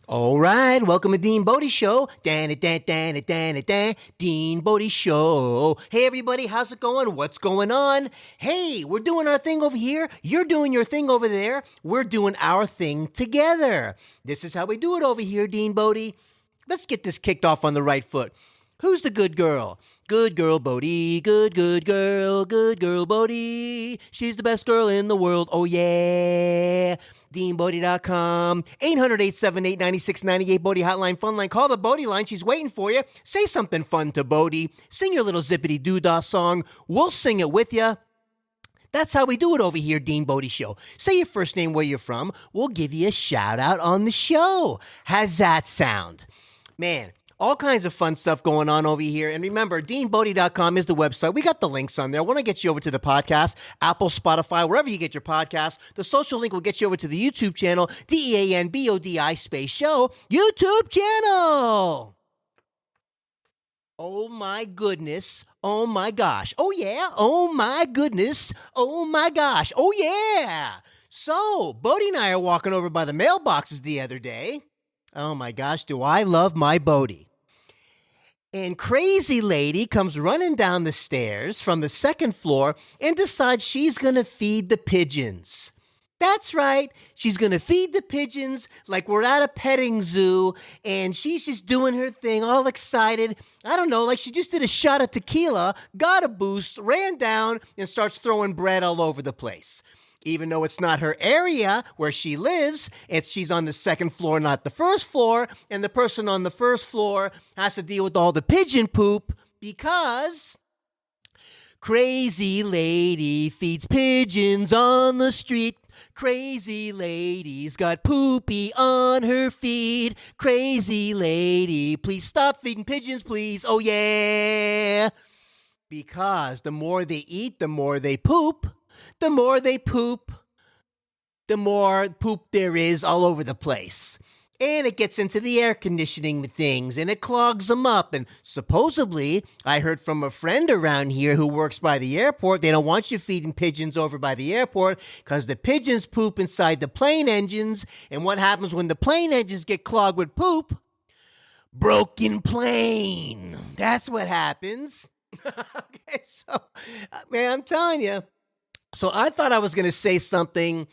All right, welcome to DeanBodi Show. DeanBodi Show. Hey everybody, how's it going? What's going on? Hey, we're doing our thing over here. You're doing your thing over there. We're doing our thing together. This is how we do it over here, DeanBodi. Let's get this kicked off on the right foot. Who's the good girl? Good girl, Bodie. Good girl, Bodie. She's the best girl in the world. Oh, yeah. DeanBodi.com. 800-878-9698. Bodie Hotline, Fun Line. Call the Bodie line. She's waiting for you. Say something fun to Bodie. Sing your little zippity-doo-dah song. We'll sing it with you. That's how we do it over here, DeanBodi Show. Say your first name, where you're from. We'll give you a shout-out on the show. How's that sound? Man, all kinds of fun stuff going on over here. And remember, DeanBodi.com is the website. We got the links on there. I want to get you over to the podcast, Apple, Spotify, wherever you get your podcast. The social link will get you over to the YouTube channel, DeanBodi space show, YouTube channel. Oh my goodness. Oh my gosh. Oh yeah. Oh my goodness. Oh my gosh. Oh yeah. So, Bodie and I are walking over by the mailboxes the other day. Oh my gosh, do I love my Bodie. And crazy lady comes running down the stairs from the second floor and decides she's going to feed the pigeons. That's right. She's going to feed the pigeons like we're at a petting zoo, and she's just doing her thing, all excited. I don't know, like she just did a shot of tequila, got a boost, ran down, and starts throwing bread all over the place. Even though it's not her area where she lives, she's on the second floor, not the first floor, and the person on the first floor has to deal with all the pigeon poop because crazy lady feeds pigeons on the street. Crazy lady's got poopy on her feed. Crazy lady, please stop feeding pigeons, please. Oh, yeah. Because the more they eat, the more they poop. The more they poop, the more poop there is all over the place. And it gets into the air conditioning things, and it clogs them up. And supposedly, I heard from a friend around here who works by the airport, they don't want you feeding pigeons over by the airport because the pigeons poop inside the plane engines. And what happens when the plane engines get clogged with poop? Broken plane. That's what happens. Okay, so, man, I'm telling you. So I thought I was going to say something,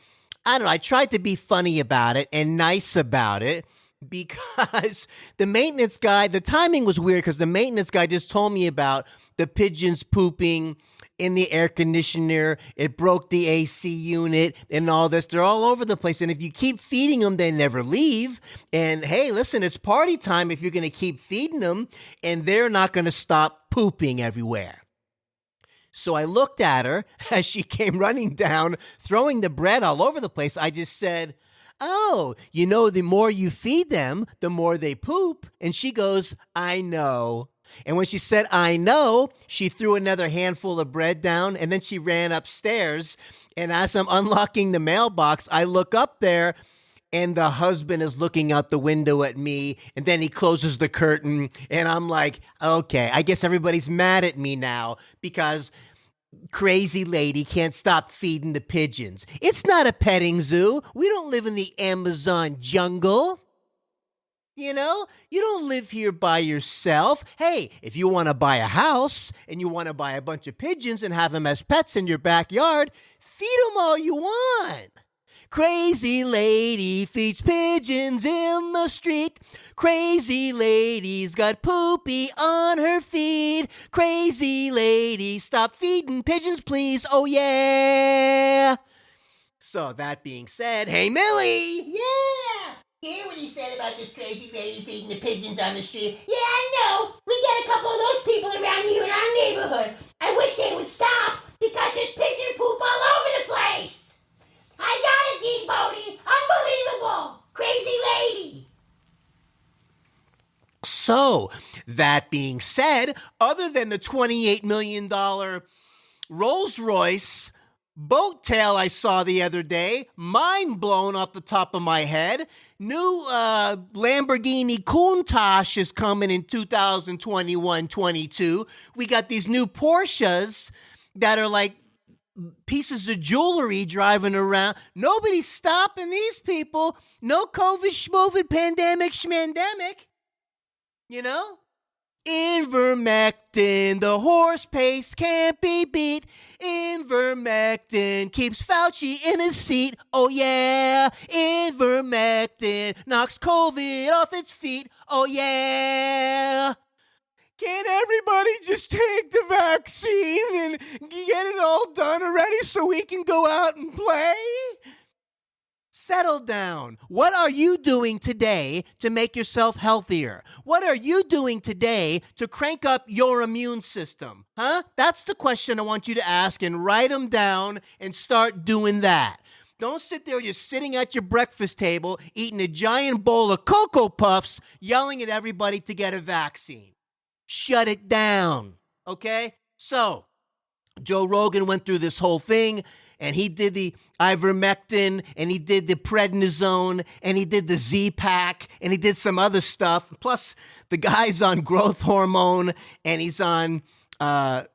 I don't know, I tried to be funny about it and nice about it because the maintenance guy, the timing was weird because the maintenance guy just told me about the pigeons pooping in the air conditioner. It broke the AC unit and all this. They're all over the place. And if you keep feeding them, they never leave. And hey, listen, it's party time if you're going to keep feeding them, and they're not going to stop pooping everywhere. So I looked at her as she came running down, throwing the bread all over the place. I just said, oh, you know, the more you feed them, the more they poop. And she goes, I know. And when she said, I know, she threw another handful of bread down, and then she ran upstairs. And as I'm unlocking the mailbox, I look up there, and the husband is looking out the window at me, and then he closes the curtain, and I'm like, okay, I guess everybody's mad at me now because crazy lady can't stop feeding the pigeons. It's not a petting zoo. We don't live in the Amazon jungle. You know, you don't live here by yourself. Hey, if you want to buy a house and you want to buy a bunch of pigeons and have them as pets in your backyard, feed them all you want. Crazy lady feeds pigeons in the street. Crazy lady's got poopy on her feed. Crazy lady, stop feeding pigeons, please. Oh, yeah. So that being said, hey, Millie. Yeah. Hear what he said about this crazy lady feeding the pigeons on the street? Yeah, I know. We got a couple of those people around here in our neighborhood. I wish they would stop because there's pigeon poop all over the place. I got it, DeanBodi. Unbelievable. Crazy lady. So, that being said, other than the $28 million Rolls-Royce boat tail I saw the other day, mind blown off the top of my head, new Lamborghini Countach is coming in 2021-22. We got these new Porsches that are like pieces of jewelry driving around. Nobody's stopping these people. No COVID, schmovid, pandemic, schmandemic. You know? Ivermectin, the horse paste can't be beat. Ivermectin keeps Fauci in his seat. Oh yeah, ivermectin knocks COVID off its feet. Oh yeah. Can't everybody just take the vaccine and get it all done already so we can go out and play? Settle down. What are you doing today to make yourself healthier? What are you doing today to crank up your immune system? Huh? That's the question I want you to ask, and write them down and start doing that. Don't sit there just sitting at your breakfast table, eating a giant bowl of Cocoa Puffs, yelling at everybody to get a vaccine. Shut it down, okay? So, Joe Rogan went through this whole thing, and he did the ivermectin, and he did the prednisone, and he did the Z-Pack, and he did some other stuff. Plus, the guy's on growth hormone, and he's on, what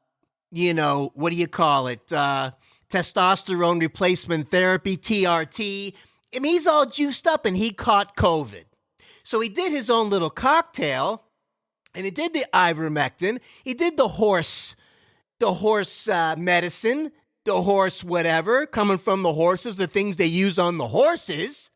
do you call it? Testosterone replacement therapy, TRT. I mean, he's all juiced up, and he caught COVID. So he did his own little cocktail, and he did the ivermectin. He did the horse medicine, the horse whatever, coming from the horses, the things they use on the horses.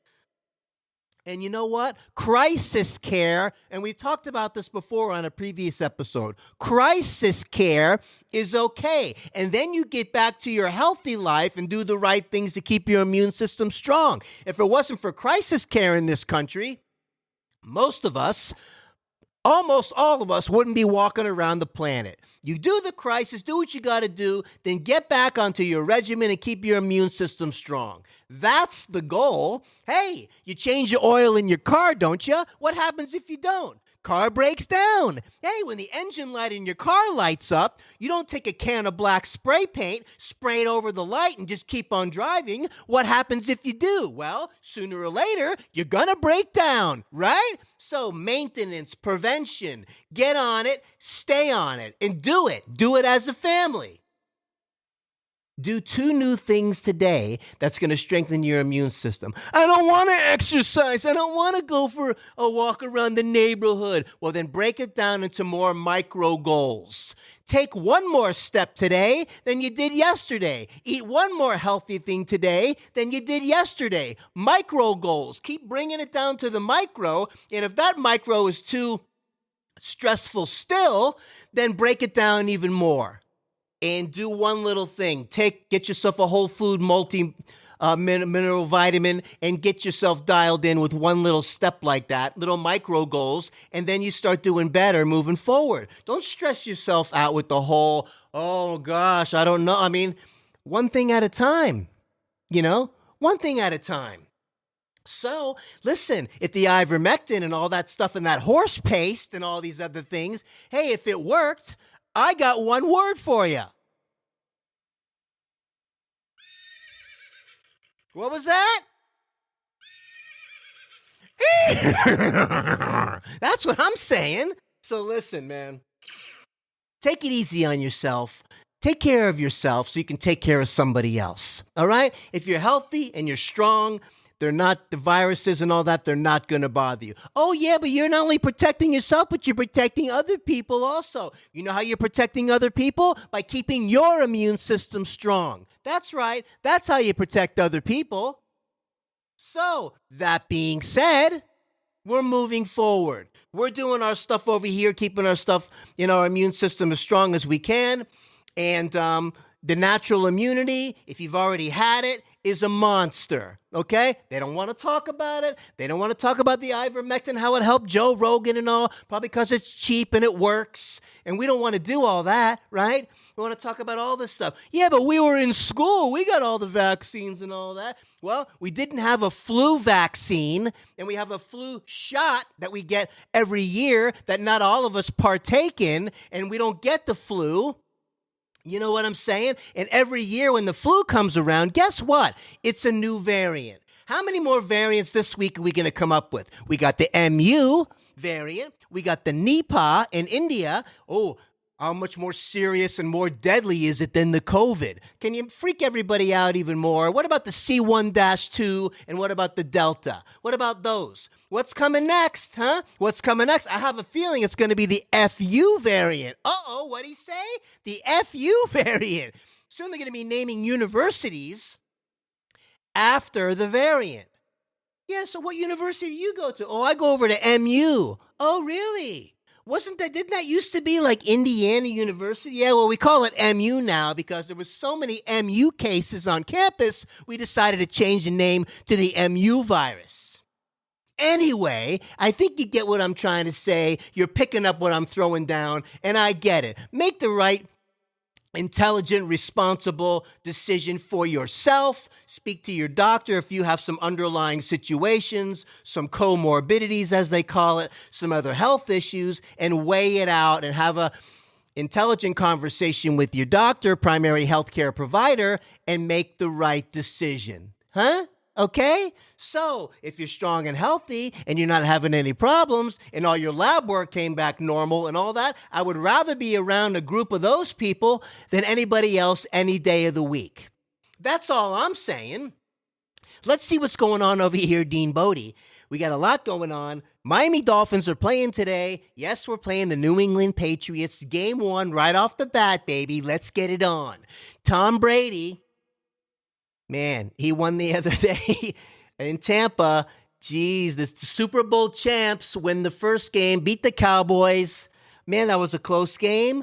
And you know what? Crisis care, and we talked about this before on a previous episode. Crisis care is okay. And then you get back to your healthy life and do the right things to keep your immune system strong. If it wasn't for crisis care in this country, most of us, almost all of us, wouldn't be walking around the planet. You do the crisis, do what you got to do, then get back onto your regimen and keep your immune system strong. That's the goal. Hey, you change the oil in your car, don't you? What happens if you don't? Car breaks down. Hey, when the engine light in your car lights up, you don't take a can of black spray paint, spray it over the light, and just keep on driving. What happens if you do? Well, sooner or later, you're gonna break down, right? So maintenance, prevention, get on it, stay on it, and do it. Do it as a family. Do 2 new things today that's going to strengthen your immune system. I don't want to exercise. I don't want to go for a walk around the neighborhood. Well, then break it down into more micro goals. Take 1 more step today than you did yesterday. Eat 1 more healthy thing today than you did yesterday. Micro goals. Keep bringing it down to the micro. And if that micro is too stressful still, then break it down even more. And do 1 little thing. Get yourself a whole food mineral vitamin and get yourself dialed in with 1 little step like that, little micro goals, and then you start doing better moving forward. Don't stress yourself out with the whole, oh gosh, I don't know. I mean, 1 thing at a time, 1 thing at a time. So, listen, if the ivermectin and all that stuff and that horse paste and all these other things, hey, if it worked, I got 1 word for you. What was that? That's what I'm saying. So listen, man. Take it easy on yourself. Take care of yourself so you can take care of somebody else. All right? If you're healthy and you're strong, the viruses and all that, they're not going to bother you. Oh, yeah, but you're not only protecting yourself, but you're protecting other people also. You know how you're protecting other people? By keeping your immune system strong. That's right. That's how you protect other people. So, that being said, we're moving forward. We're doing our stuff over here, keeping our stuff in our immune system as strong as we can. And the natural immunity, if you've already had it, is a monster, okay? They don't want to talk about it. They don't want to talk about the ivermectin, how it helped Joe Rogan and all, probably because it's cheap and it works. And we don't want to do all that, right? We want to talk about all this stuff. Yeah, but we were in school. We got all the vaccines and all that. Well, we didn't have a flu vaccine, and we have a flu shot that we get every year that not all of us partake in, and we don't get the flu. You know what I'm saying? And every year when the flu comes around, guess what? It's a new variant. How many more variants this week are we going to come up with? We got the MU variant. We got the Nipah in India. Oh, How much more serious and more deadly is it than the COVID? Can you freak everybody out even more? What about the C1-2 and what about the Delta? What about those? What's coming next, huh? What's coming next? I have a feeling it's going to be the FU variant. Uh-oh, what'd he say? The FU variant. Soon they're going to be naming universities after the variant. Yeah, so what university do you go to? Oh, I go over to MU. Oh, really? Didn't that used to be like Indiana University? Yeah, well, we call it MU now because there was so many MU cases on campus, we decided to change the name to the MU virus. Anyway, I think you get what I'm trying to say. You're picking up what I'm throwing down, and I get it. Make the right, intelligent, responsible decision for yourself. Speak to your doctor if you have some underlying situations, some comorbidities, as they call it, some other health issues, and weigh it out and have a intelligent conversation with your doctor, primary healthcare provider, and make the right decision. Huh? Okay? So, if you're strong and healthy and you're not having any problems and all your lab work came back normal and all that, I would rather be around a group of those people than anybody else any day of the week. That's all I'm saying. Let's see what's going on over here, DeanBodi. We got a lot going on. Miami Dolphins are playing today. Yes, we're playing the New England Patriots. Game 1 right off the bat, baby. Let's get it on. Tom Brady, man, he won the other day in Tampa. Geez, the Super Bowl champs win the first game, beat the Cowboys. Man, that was a close game.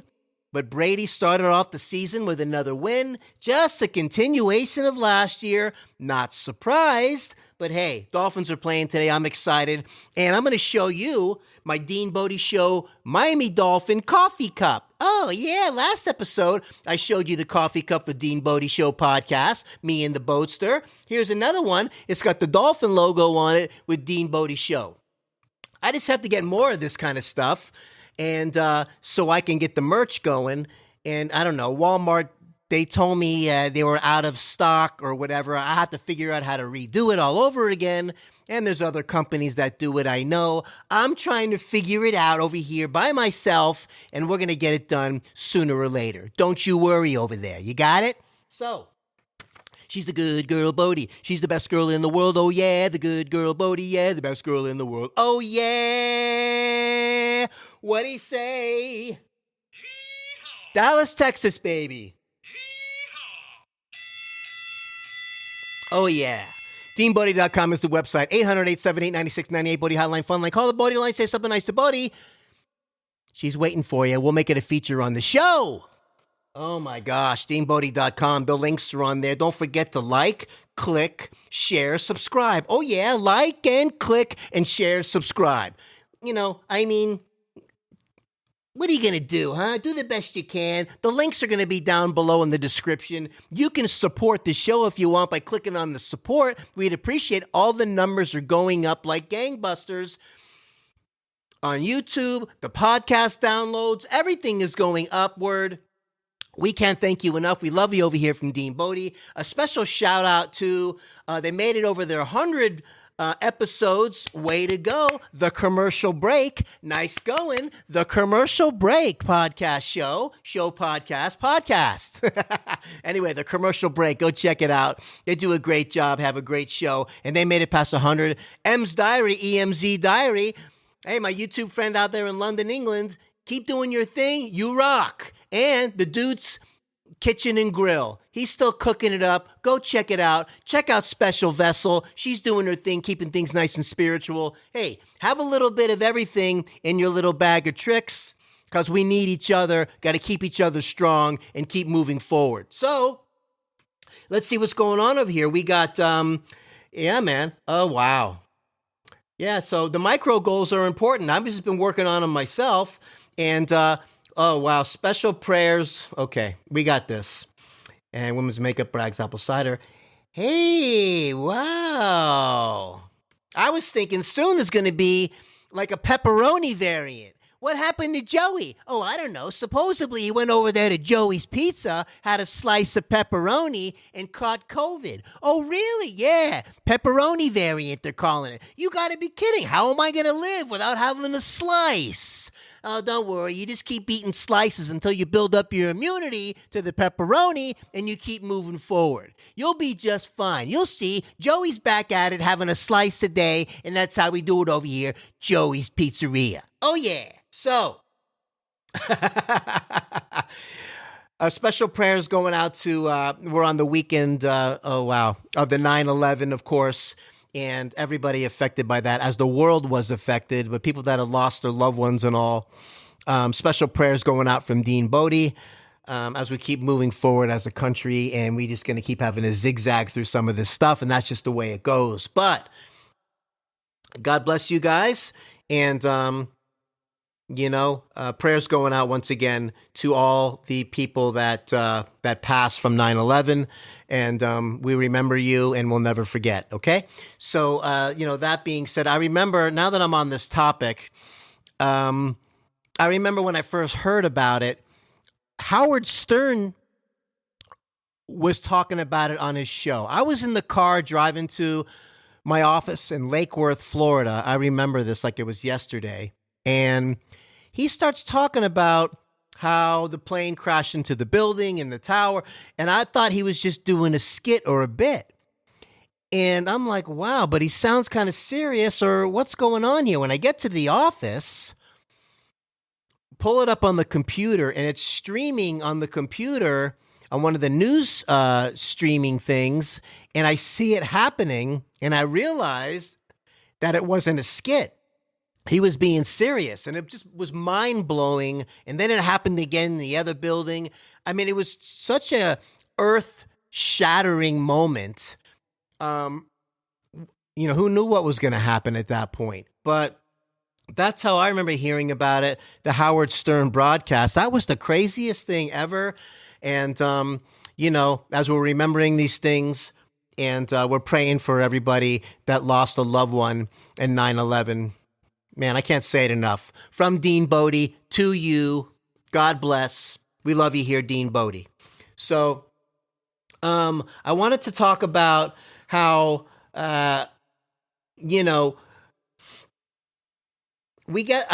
But Brady started off the season with another win. Just a continuation of last year. Not surprised. But hey, Dolphins are playing today. I'm excited. And I'm going to show you my DeanBodi Show Miami Dolphin coffee cup. Oh, yeah. Last episode, I showed you the coffee cup with DeanBodi Show Podcast, me and the Boatster. Here's another one. It's got the Dolphin logo on it with DeanBodi Show. I just have to get more of this kind of stuff. And so I can get the merch going. And I don't know, Walmart, they told me they were out of stock or whatever. I have to figure out how to redo it all over again. And there's other companies that do it, I know. I'm trying to figure it out over here by myself, and we're going to get it done sooner or later. Don't you worry over there. You got it? So, she's the good girl, Bodie. She's the best girl in the world. Oh, yeah, the good girl, Bodie. Yeah, the best girl in the world. Oh, yeah. What'd he say? Hee-haw. Dallas, Texas, baby. Hee-haw. Oh, yeah. DeanBodi.com is the website. 800-878-9698. Bodie hotline, fun line. Call the Bodie line. Say something nice to Bodie. She's waiting for you. We'll make it a feature on the show. Oh, my gosh. DeanBodi.com. The links are on there. Don't forget to like, click, share, subscribe. Oh, yeah. Like and click and share, subscribe. You know, I mean, what are you going to do, huh? Do the best you can. The links are going to be down below in the description. You can support the show if you want by clicking on the support. We'd appreciate all the numbers are going up like gangbusters. On YouTube, the podcast downloads, everything is going upward. We can't thank you enough. We love you over here from DeanBodi. A special shout out to, they made it over their 100 episodes. Way to go. The Commercial Break. Nice going. The Commercial Break podcast show podcast. Anyway, The Commercial Break. Go check it out. They do a great job, have a great show, and they made it past 100. EmzDiary, EmzDiary. Hey, my YouTube friend out there in London, England, keep doing your thing. You rock. And the dude's Kitchen and Grill. He's still cooking it up. Go check it out. Check out Special Vessel. She's doing her thing, keeping things nice and spiritual. Hey, have a little bit of everything in your little bag of tricks because we need each other. Got to keep each other strong and keep moving forward. So, let's see what's going on over here. We got, yeah, man. Oh, wow. Yeah, so the micro goals are important. I've just been working on them myself. And, oh, wow, special prayers. Okay, we got this. And women's makeup, Bragg's apple cider. Hey, wow. I was thinking soon there's going to be like a pepperoni variant. What happened to Joey? Oh, I don't know. Supposedly he went over there to Joey's Pizza, had a slice of pepperoni, and caught COVID. Oh, really? Yeah. Pepperoni variant, they're calling it. You got to be kidding. How am I going to live without having a slice? Oh, don't worry. You just keep eating slices until you build up your immunity to the pepperoni and you keep moving forward. You'll be just fine. You'll see. Joey's back at it having a slice a day, and that's how we do it over here, Joey's Pizzeria. Oh, yeah. So, special prayers going out to, we're on the weekend, of the 9/11, of course, and everybody affected by that, as the world was affected, but people that have lost their loved ones and all. Special prayers going out from DeanBodi as we keep moving forward as a country, and we just going to keep having a zigzag through some of this stuff, and that's just the way it goes. But God bless you guys, and prayers going out once again to all the people that passed from 9/11, and we remember you and we'll never forget, okay? So, that being said, I remember, now that I'm on this topic, I remember when I first heard about it, Howard Stern was talking about it on his show. I was in the car driving to my office in Lake Worth, Florida. I remember this like it was yesterday. And he starts talking about how the plane crashed into the building and the tower. And I thought he was just doing a skit or a bit. And I'm like, wow, but he sounds kind of serious, or what's going on here? When I get to the office, pull it up on the computer, and it's streaming on the computer on one of the news streaming things. And I see it happening, and I realized that it wasn't a skit. He was being serious, and it just was mind-blowing. And then it happened again in the other building. I mean, it was such a earth-shattering moment. Who knew what was going to happen at that point? But that's how I remember hearing about it, the Howard Stern broadcast. That was the craziest thing ever. And, as we're remembering these things, and we're praying for everybody that lost a loved one in 9/11, man, I can't say it enough. From DeanBodi to you, God bless. We love you here, DeanBodi. So, I wanted to talk about how, I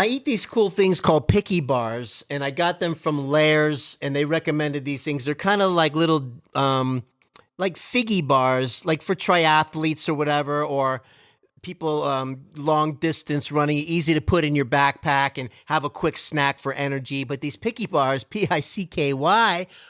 eat these cool things called picky bars, and I got them from Lair's, and they recommended these things. They're kind of like little, like figgy bars, like for triathletes or whatever, or people long distance running, easy to put in your backpack and have a quick snack for energy. But these picky bars, Picky,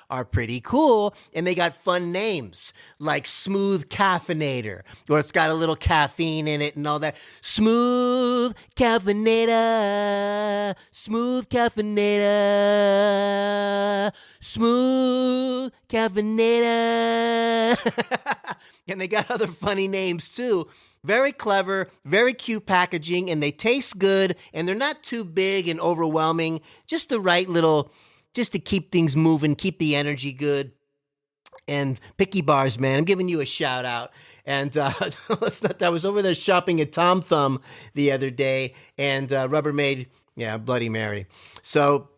are pretty cool, and they got fun names like Smooth Caffeinator, or it's got a little caffeine in it and all that. Smooth Caffeinator, Smooth Caffeinator, Smooth Caffeinator. And they got other funny names too. Very clever, very cute packaging, and they taste good, and they're not too big and overwhelming. Just the right little, just to keep things moving, keep the energy good. And Picky Bars, man, I'm giving you a shout out. And I was over there shopping at Tom Thumb the other day, and Rubbermaid, Bloody Mary. So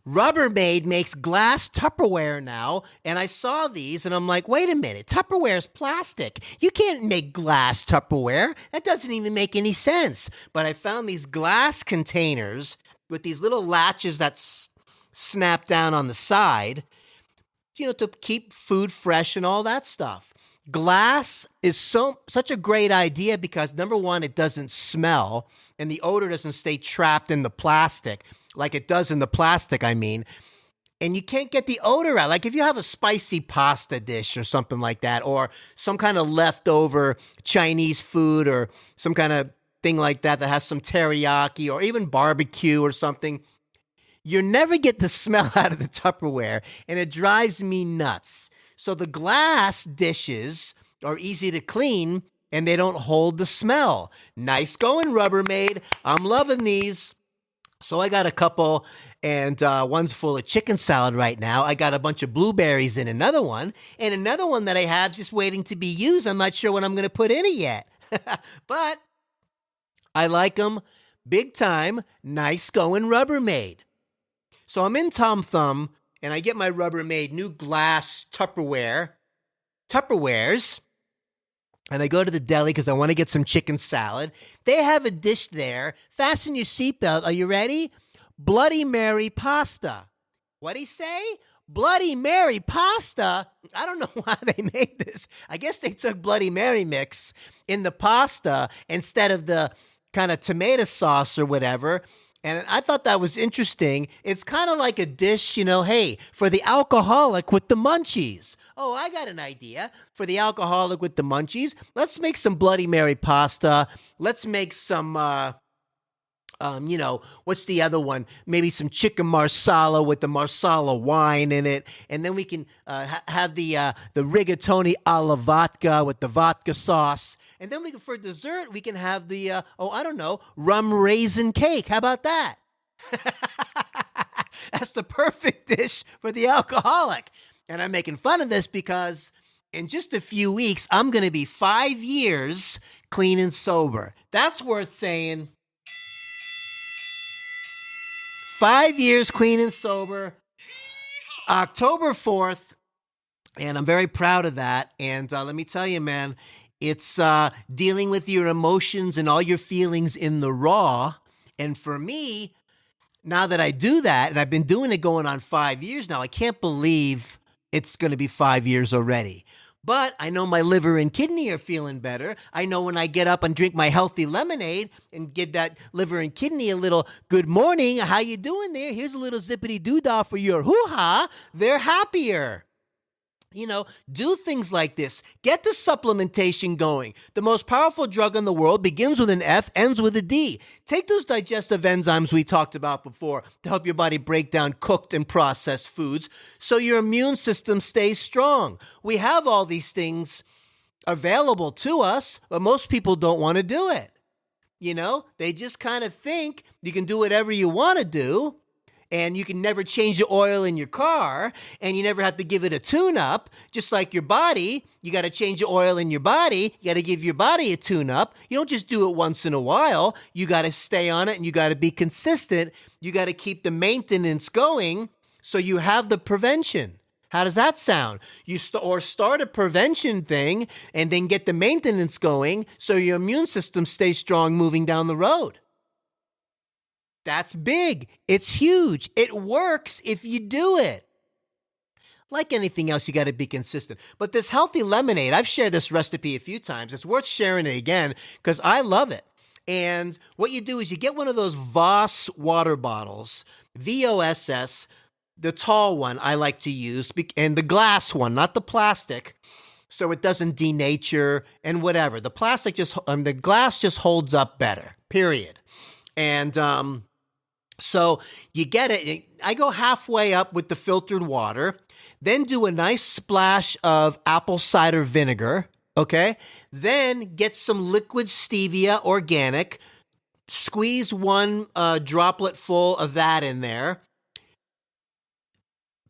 Rubbermaid makes glass Tupperware now, and I saw these, and I'm like, wait a minute, Tupperware is plastic. You can't make glass Tupperware. That doesn't even make any sense. But I found these glass containers with these little latches that snap down on the side, to keep food fresh and all that stuff. Glass is such a great idea because, number one, it doesn't smell, and the odor doesn't stay trapped in the plastic like it does in the plastic, I mean. And you can't get the odor out. Like if you have a spicy pasta dish or something like that, or some kind of leftover Chinese food or some kind of thing like that that has some teriyaki or even barbecue or something, you never get the smell out of the Tupperware, and it drives me nuts. So the glass dishes are easy to clean, and they don't hold the smell. Nice going, Rubbermaid. I'm loving these. So I got a couple, and one's full of chicken salad right now. I got a bunch of blueberries in another one, and another one that I have just waiting to be used. I'm not sure what I'm going to put in it yet. But I like them big time. Nice going, Rubbermaid. So I'm in Tom Thumb, and I get my Rubbermaid new glass Tupperwares. and I go to the deli because I want to get some chicken salad. They have a dish there. Fasten your seatbelt. Are you ready? Bloody Mary pasta. What'd he say? Bloody Mary pasta? I don't know why they made this. I guess they took Bloody Mary mix in the pasta instead of the kind of tomato sauce or whatever. And I thought that was interesting. It's kind of like a dish, hey, for the alcoholic with the munchies. Oh, I got an idea. For the alcoholic with the munchies, let's make some Bloody Mary pasta. Let's make some, what's the other one? Maybe some chicken marsala with the marsala wine in it. And then we can have the rigatoni alla vodka with the vodka sauce. And then for dessert, we can have the, rum raisin cake. How about that? That's the perfect dish for the alcoholic. And I'm making fun of this because in just a few weeks, I'm going to be 5 years clean and sober. That's worth saying. 5 years clean and sober, October 4th, and I'm very proud of that. And let me tell you, man, it's dealing with your emotions and all your feelings in the raw. And for me, now that I do that, and I've been doing it going on 5 years now, I can't believe it's going to be 5 years already. But I know my liver and kidney are feeling better. I know when I get up and drink my healthy lemonade and give that liver and kidney a little good morning, how you doing there? Here's a little zippity doo-dah for your hoo-ha. They're happier. Do things like this. Get the supplementation going. The most powerful drug in the world begins with an F, ends with a D. Take those digestive enzymes we talked about before to help your body break down cooked and processed foods so your immune system stays strong. We have all these things available to us, but most people don't want to do it. They just kind of think you can do whatever you want to do. And you can never change the oil in your car, and you never have to give it a tune-up. Just like your body, you got to change the oil in your body. You got to give your body a tune-up. You don't just do it once in a while. You got to stay on it, and you got to be consistent. You got to keep the maintenance going so you have the prevention. How does that sound? Start a prevention thing and then get the maintenance going so your immune system stays strong moving down the road. That's big. It's huge. It works if you do it. Like anything else, you got to be consistent. But this healthy lemonade, I've shared this recipe a few times. It's worth sharing it again because I love it. And what you do is you get one of those Voss water bottles, VOSS, the tall one I like to use, and the glass one, not the plastic, so it doesn't denature and whatever. The glass just holds up better, period. And so you get it. I go halfway up with the filtered water, then do a nice splash of apple cider vinegar, okay? Then get some liquid stevia, organic, squeeze one droplet full of that in there.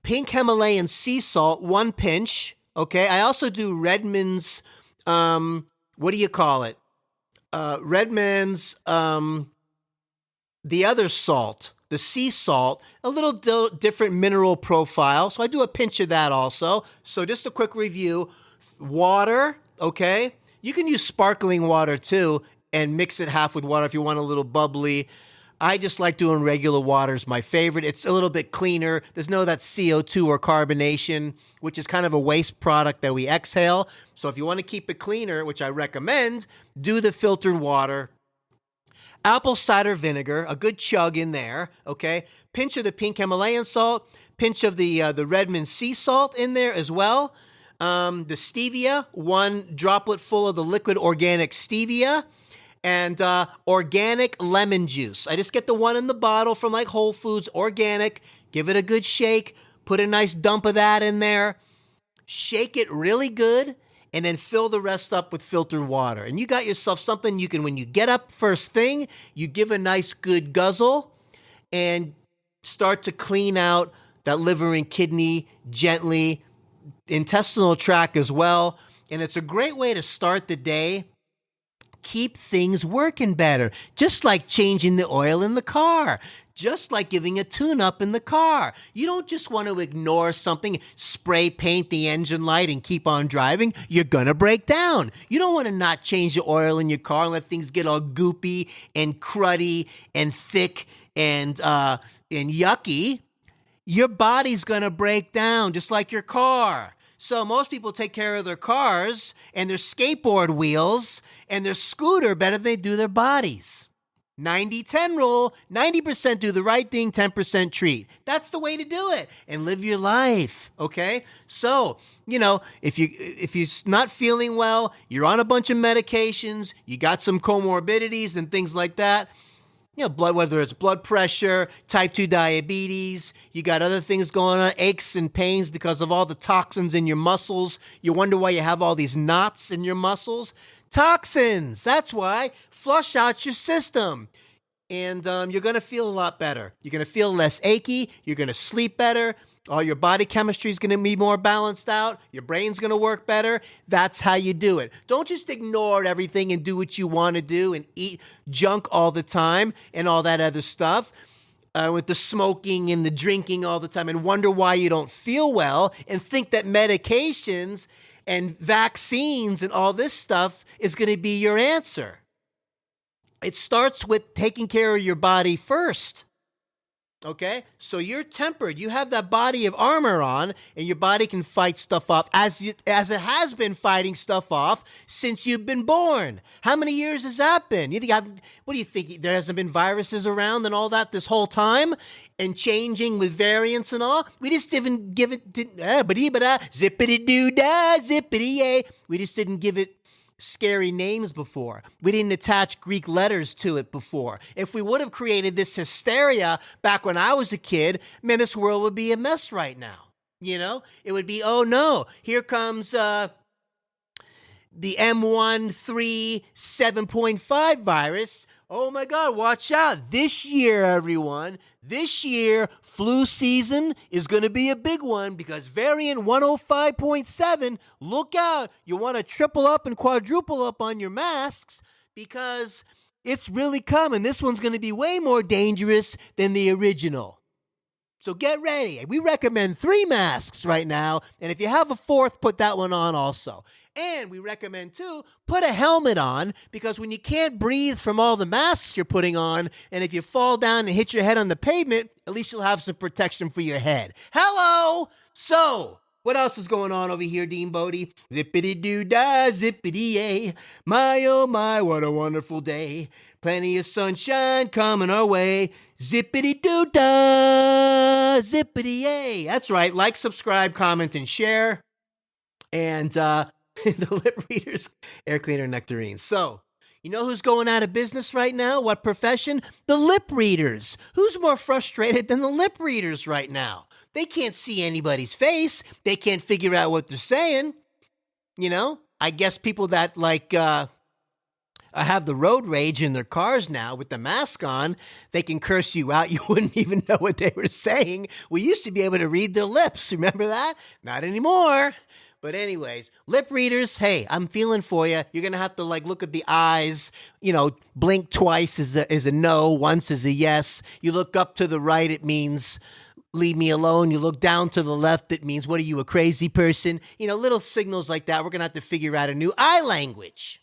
Pink Himalayan sea salt, 1 pinch, okay? I also do Redmond's, what do you call it? Redmond's, the other salt, the sea salt, a little different mineral profile. So I do a pinch of that also. So just a quick review. Water, okay? You can use sparkling water too and mix it half with water if you want a little bubbly. I just like doing regular water is my favorite. It's a little bit cleaner. There's no that CO2 or carbonation, which is kind of a waste product that we exhale. So if you want to keep it cleaner, which I recommend, do the filtered water. Apple cider vinegar, a good chug in there, okay? Pinch of the pink Himalayan salt, pinch of the Redmond sea salt in there as well. The stevia, 1 droplet full of the liquid organic stevia, and organic lemon juice. I just get the one in the bottle from like Whole Foods, organic. Give it a good shake. Put a nice dump of that in there. Shake it really good. And then fill the rest up with filtered water. And you got yourself something you can, when you get up first thing, you give a nice good guzzle and start to clean out that liver and kidney gently, intestinal tract as well. And it's a great way to start the day keep things working better. Just like changing the oil in the car. Just like giving a tune-up in the car. You don't just want to ignore something, spray paint the engine light and keep on driving. You're going to break down. You don't want to not change the oil in your car and let things get all goopy and cruddy and thick and yucky. Your body's going to break down just like your car. So most people take care of their cars and their skateboard wheels and their scooter better than they do their bodies. 90-10 rule, 90% do the right thing, 10% treat. That's the way to do it and live your life, okay? So, if you're not feeling well, you're on a bunch of medications, you got some comorbidities and things like that, whether it's blood pressure, type 2 diabetes, you got other things going on, aches and pains because of all the toxins in your muscles. You wonder why you have all these knots in your muscles. Toxins, that's why. Flush out your system. And you're going to feel a lot better. You're going to feel less achy. You're going to sleep better. All your body chemistry is going to be more balanced out. Your brain's going to work better. That's how you do it. Don't just ignore everything and do what you want to do and eat junk all the time and all that other stuff. With the smoking and the drinking all the time and wonder why you don't feel well and think that medications and vaccines and all this stuff is going to be your answer. It starts with taking care of your body first. Okay? So you're tempered. You have that body of armor on, and your body can fight stuff off as it has been fighting stuff off since you've been born. How many years has that been? What do you think? There hasn't been viruses around and all that this whole time? And changing with variants and all? We just didn't give it, zippity-doo-dah, zippity-yay. We just didn't give it scary names before. We didn't attach Greek letters to it before. If we would have created this hysteria back when I was a kid, man, this world would be a mess right now. It would be, oh no, here comes the M137.5 virus. Oh my God, watch out. This year, everyone, flu season is going to be a big one because variant 105.7, look out. You want to triple up and quadruple up on your masks because it's really coming. This one's going to be way more dangerous than the original. So get ready. We recommend 3 masks right now. And if you have a 4th, put that one on also. And we recommend, too, put a helmet on because when you can't breathe from all the masks you're putting on, and if you fall down and hit your head on the pavement, at least you'll have some protection for your head. Hello! So, what else is going on over here, DeanBodi? Zippity-doo-dah, zippity-yay. My, oh my, what a wonderful day. Plenty of sunshine coming our way. Zippity-doo-dah, zippity-yay. That's right. Like, subscribe, comment, and share. And the lip readers, air cleaner nectarines. So, you know who's going out of business right now? What profession? The lip readers. Who's more frustrated than the lip readers right now? They can't see anybody's face. They can't figure out what they're saying. I guess people that have the road rage in their cars now with the mask on, they can curse you out. You wouldn't even know what they were saying. We used to be able to read their lips. Remember that? Not anymore. But anyways, lip readers, hey, I'm feeling for you. You're going to have to look at the eyes, blink twice is a no, once is a yes. You look up to the right, it means leave me alone. You look down to the left, it means what are you, a crazy person? Little signals like that. We're going to have to figure out a new eye language.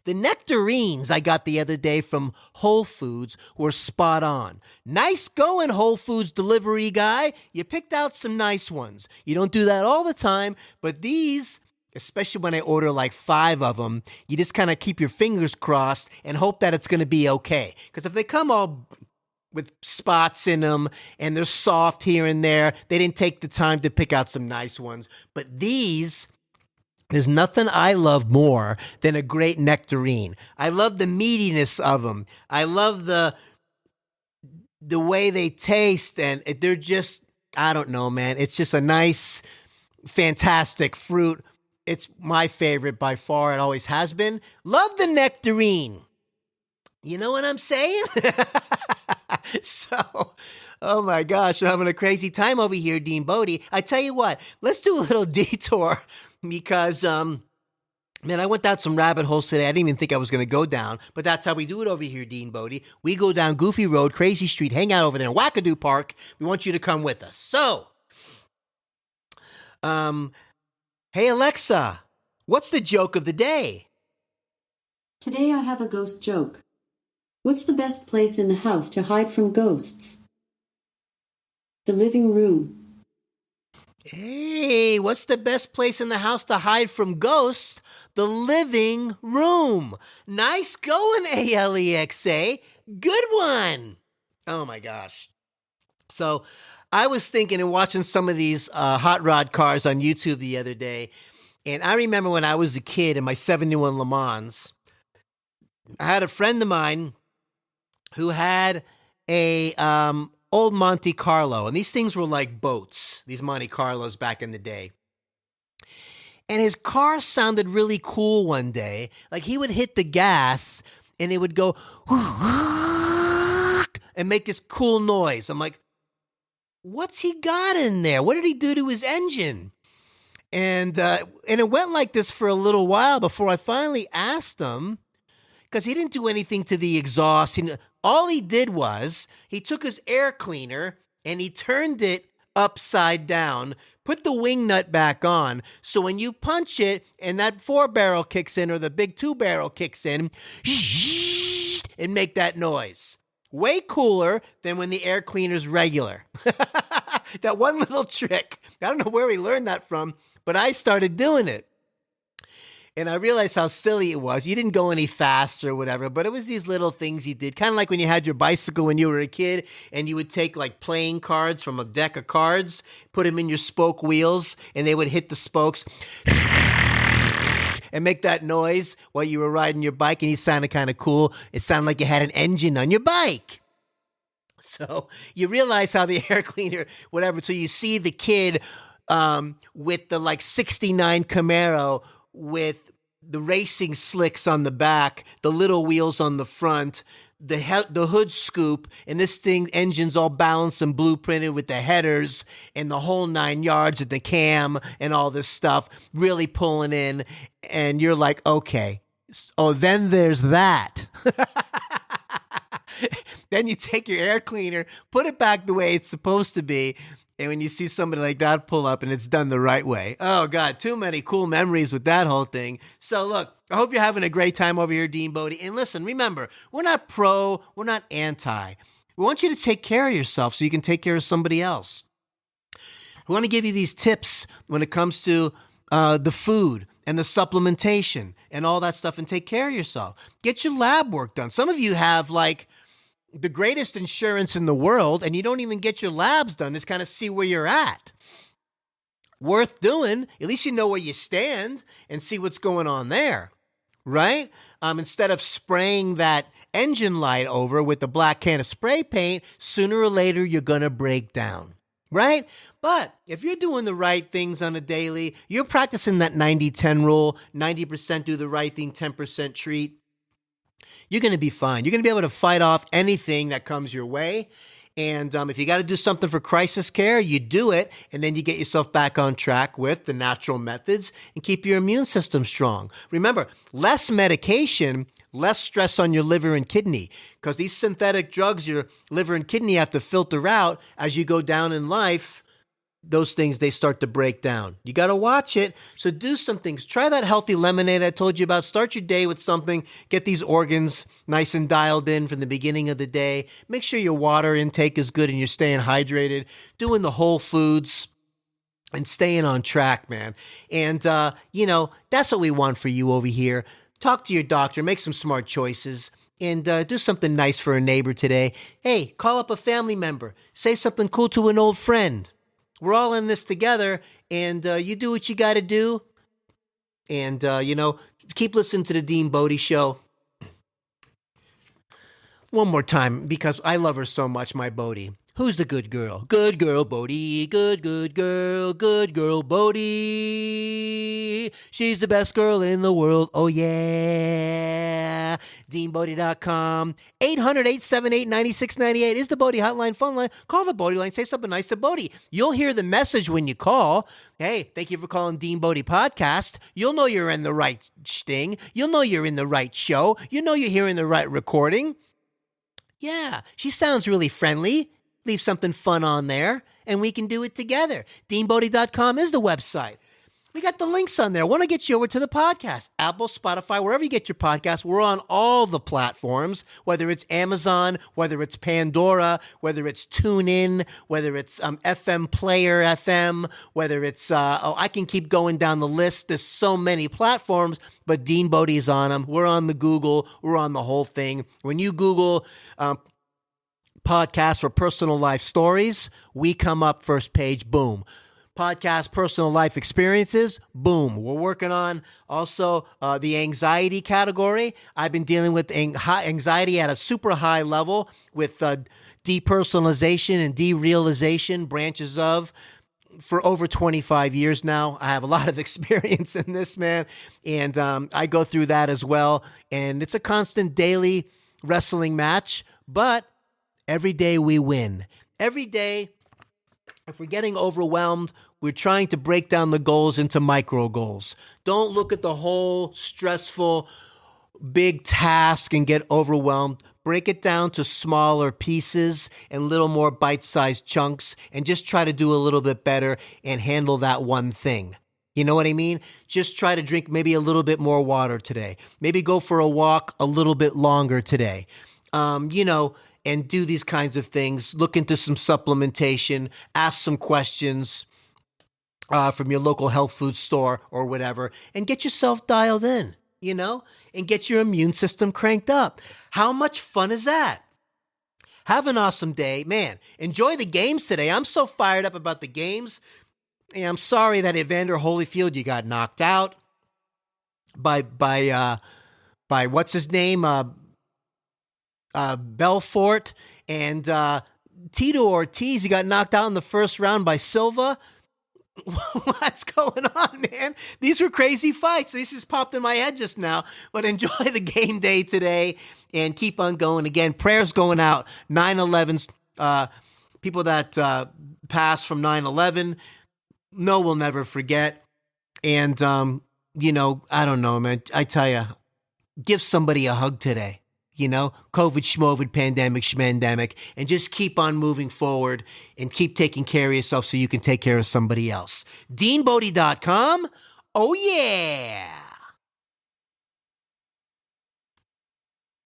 The nectarines I got the other day from Whole Foods were spot on. Nice going, Whole Foods delivery guy. You picked out some nice ones. You don't do that all the time, but these, especially when I order 5 of them, you just kind of keep your fingers crossed and hope that it's going to be okay. Because if they come all with spots in them and they're soft here and there, they didn't take the time to pick out some nice ones. But these... there's nothing I love more than a great nectarine. I love the meatiness of them. I love the way they taste, and they're just, I don't know, man. It's just a nice, fantastic fruit. It's my favorite by far. It always has been. Love the nectarine. You know what I'm saying? So... oh my gosh, we're having a crazy time over here, DeanBodi. I tell you what, let's do a little detour because Man, I went down some rabbit holes today. I didn't even think I was going to go down, but that's how we do it over here, DeanBodi. We go down Goofy Road, Crazy Street, hang out over there in Wackadoo Park. We want you to come with us. So, hey Alexa, what's the joke of the day? Today I have a ghost joke. What's the best place in the house to hide from ghosts? The living room. Hey, what's the best place in the house to hide from ghosts? The living room. Nice going, Alexa. Good one. Oh my gosh. So I was thinking and watching some of these hot rod cars on YouTube the other day. And I remember when I was a kid in my 71 Le Mans, I had a friend of mine who had a old Monte Carlo, and these things were like boats, these Monte Carlos back in the day. And his car sounded really cool one day. Like he would hit the gas and it would go and make this cool noise. I'm like, what's he got in there? What did he do to his engine? And it went like this for a little while before I finally asked him, because he didn't do anything to the exhaust. All he did was he took his air cleaner and he turned it upside down, put the wing nut back on. So when you punch it and that 4-barrel kicks in or the big 2-barrel kicks in, and make that noise. Way cooler than when the air cleaner's regular. That one little trick. I don't know where he learned that from, but I started doing it. And I realized how silly it was. You didn't go any faster or whatever, but it was these little things you did. Kind of like when you had your bicycle when you were a kid and you would take like playing cards from a deck of cards, put them in your spoke wheels, and they would hit the spokes and make that noise while you were riding your bike, and you sounded kind of cool. It sounded like you had an engine on your bike. So you realize how the air cleaner, whatever. So you see the kid with the like 69 Camaro with the racing slicks on the back, the little wheels on the front, the hood scoop, and this thing, engine's all balanced and blueprinted with the headers and the whole 9 yards at the cam and all this stuff, really pulling in. And you're like, okay, oh, then there's that. Then you take your air cleaner, put it back the way it's supposed to be, and when you see somebody like that pull up and it's done the right way, oh God, too many cool memories with that whole thing. So look, I hope you're having a great time over here, DeanBodi. And listen, remember, we're not pro, we're not anti. We want you to take care of yourself so you can take care of somebody else. We want to give you these tips when it comes to the food and the supplementation and all that stuff, and take care of yourself. Get your lab work done. Some of you have like the greatest insurance in the world, and you don't even get your labs done. Just kind of see where you're at. Worth doing. At least you know where you stand and see what's going on there, right? Instead of spraying that engine light over with the black can of spray paint, sooner or later you're going to break down, right? But if you're doing the right things on a daily, you're practicing that 90-10 rule, 90% do the right thing, 10% treat, you're going to be fine. You're going to be able to fight off anything that comes your way. And if you got to do something for crisis care, you do it, and then you get yourself back on track with the natural methods and keep your immune system strong. Remember, less medication, less stress on your liver and kidney, because these synthetic drugs your liver and kidney have to filter out as you go down in life. Those things, they start to break down. You got to watch it. So do some things. Try that healthy lemonade I told you about. Start your day with something. Get these organs nice and dialed in from the beginning of the day. Make sure your water intake is good and you're staying hydrated. Doing the whole foods and staying on track, man. And, that's what we want for you over here. Talk to your doctor. Make some smart choices. And do something nice for a neighbor today. Hey, call up a family member. Say something cool to an old friend. We're all in this together, and you do what you got to do. And, keep listening to the DeanBodi Show. One more time, because I love her so much, my Bodie. Who's the good girl? Good girl, Bodie. Good girl, Bodie. She's the best girl in the world. Oh, yeah. DeanBodi.com. 800-878-9698 is the Bodie hotline phone line. Call the Bodie line. Say something nice to Bodie. You'll hear the message when you call. Hey, thank you for calling DeanBodi Podcast. You'll know you're in the right sting. You'll know you're in the right show. You know you're hearing the right recording. Yeah, she sounds really friendly. Leave something fun on there, and we can do it together. DeanBodi.com is the website. We got the links on there. I want to get you over to the podcast. Apple, Spotify, wherever you get your podcast. We're on all the platforms, whether it's Amazon, whether it's Pandora, whether it's TuneIn, whether it's FM Player FM, whether it's, I can keep going down the list. There's so many platforms, but DeanBodi is on them. We're on the Google. We're on the whole thing. When you Google podcast for personal life stories, we come up first page, boom. Podcast personal life experiences, boom. We're working on also the anxiety category. I've been dealing with anxiety at a super high level with depersonalization and derealization branches of for over 25 years now. I have a lot of experience in this, man, and I go through that as well. And it's a constant daily wrestling match, but every day we win. Every day, if we're getting overwhelmed, we're trying to break down the goals into micro goals. Don't look at the whole stressful big task and get overwhelmed. Break it down to smaller pieces and little more bite-sized chunks and just try to do a little bit better and handle that one thing. You know what I mean? Just try to drink maybe a little bit more water today. Maybe go for a walk a little bit longer today. And do these kinds of things. Look into some supplementation, ask some questions from your local health food store or whatever, and get yourself dialed in, and get your immune system cranked up. How much fun is that? Have an awesome day. Man, enjoy the games today. I'm so fired up about the games. And I'm sorry that Evander Holyfield, you got knocked out by what's his name? Belfort, and Tito Ortiz, he got knocked out in the first round by Silva. What's going on, man? These were crazy fights. This just popped in my head just now. But enjoy the game day today and keep on going. Again, prayers going out. 9/11's people that passed from 9/11. No, we'll never forget. And I don't know, man. I tell you, give somebody a hug today. COVID, schmovid, pandemic, schmandemic, and just keep on moving forward and keep taking care of yourself so you can take care of somebody else. DeanBodi.com. Oh, yeah.